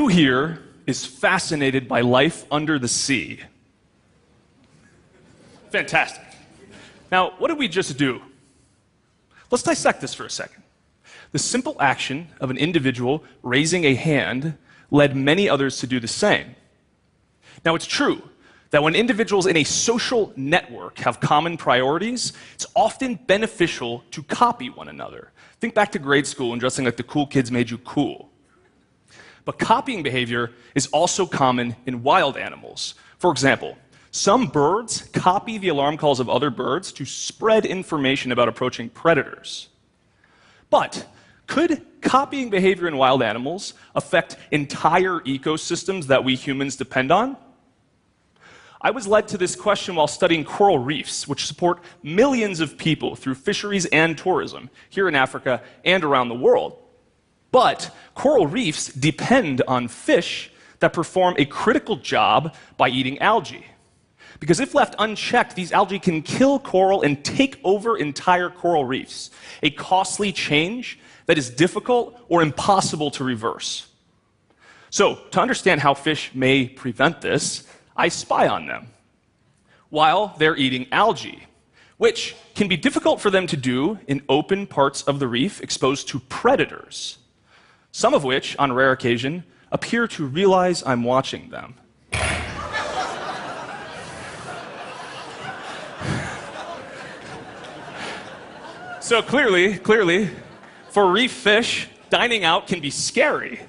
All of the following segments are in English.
Who here is fascinated by life under the sea? Fantastic. Now, what did we just do? Let's dissect this for a second. The simple action of an individual raising a hand led many others to do the same. Now, it's true that when individuals in a social network have common priorities, it's often beneficial to copy one another. Think back to grade school and dressing like the cool kids made you cool. But copying behavior is also common in wild animals. For example, some birds copy the alarm calls of other birds to spread information about approaching predators. But could copying behavior in wild animals affect entire ecosystems that we humans depend on? I was led to this question while studying coral reefs, which support millions of people through fisheries and tourism here in Africa and around the world. But coral reefs depend on fish that perform a critical job by eating algae. Because if left unchecked, these algae can kill coral and take over entire coral reefs, a costly change that is difficult or impossible to reverse. So, to understand how fish may prevent this, I spy on them while they're eating algae, which can be difficult for them to do in open parts of the reef exposed to predators, some of which, on rare occasion, appear to realize I'm watching them. So clearly, for reef fish, dining out can be scary.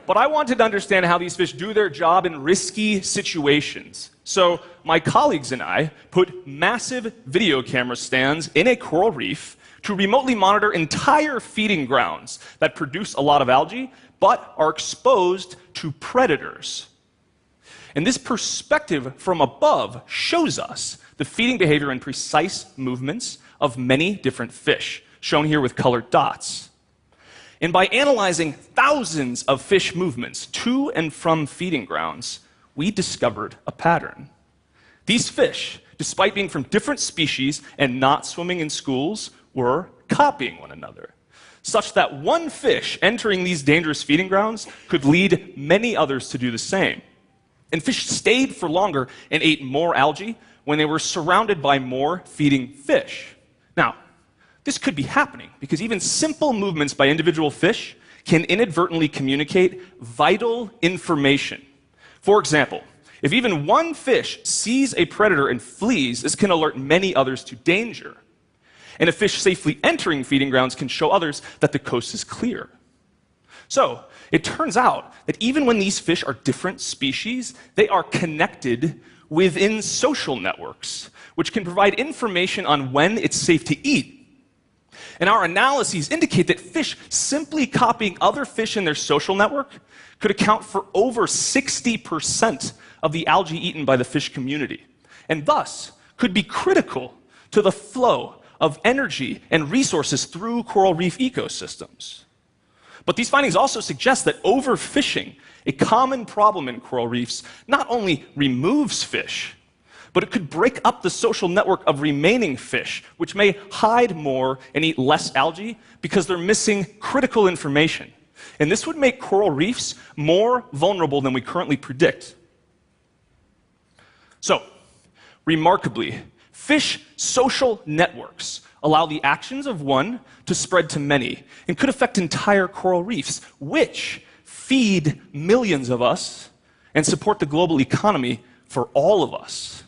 But I wanted to understand how these fish do their job in risky situations. So my colleagues and I put massive video camera stands in a coral reef to remotely monitor entire feeding grounds that produce a lot of algae, but are exposed to predators. And this perspective from above shows us the feeding behavior and precise movements of many different fish, shown here with colored dots. And by analyzing thousands of fish movements to and from feeding grounds, we discovered a pattern. These fish, despite being from different species and not swimming in schools, were copying one another, such that one fish entering these dangerous feeding grounds could lead many others to do the same. And fish stayed for longer and ate more algae when they were surrounded by more feeding fish. Now, this could be happening because even simple movements by individual fish can inadvertently communicate vital information. For example, if even one fish sees a predator and flees, this can alert many others to danger. And a fish safely entering feeding grounds can show others that the coast is clear. So, it turns out that even when these fish are different species, they are connected within social networks, which can provide information on when it's safe to eat. And our analyses indicate that fish simply copying other fish in their social network could account for over 60% of the algae eaten by the fish community, and thus could be critical to the flow of energy and resources through coral reef ecosystems. But these findings also suggest that overfishing, a common problem in coral reefs, not only removes fish, but it could break up the social network of remaining fish, which may hide more and eat less algae because they're missing critical information. And this would make coral reefs more vulnerable than we currently predict. So, remarkably, fish social networks allow the actions of one to spread to many and could affect entire coral reefs, which feed millions of us and support the global economy for all of us.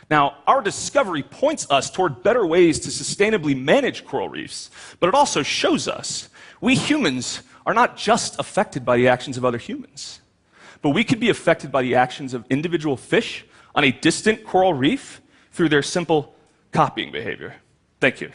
Now, our discovery points us toward better ways to sustainably manage coral reefs, but it also shows us we humans are not just affected by the actions of other humans, but we could be affected by the actions of individual fish on a distant coral reef through their simple copying behavior. Thank you.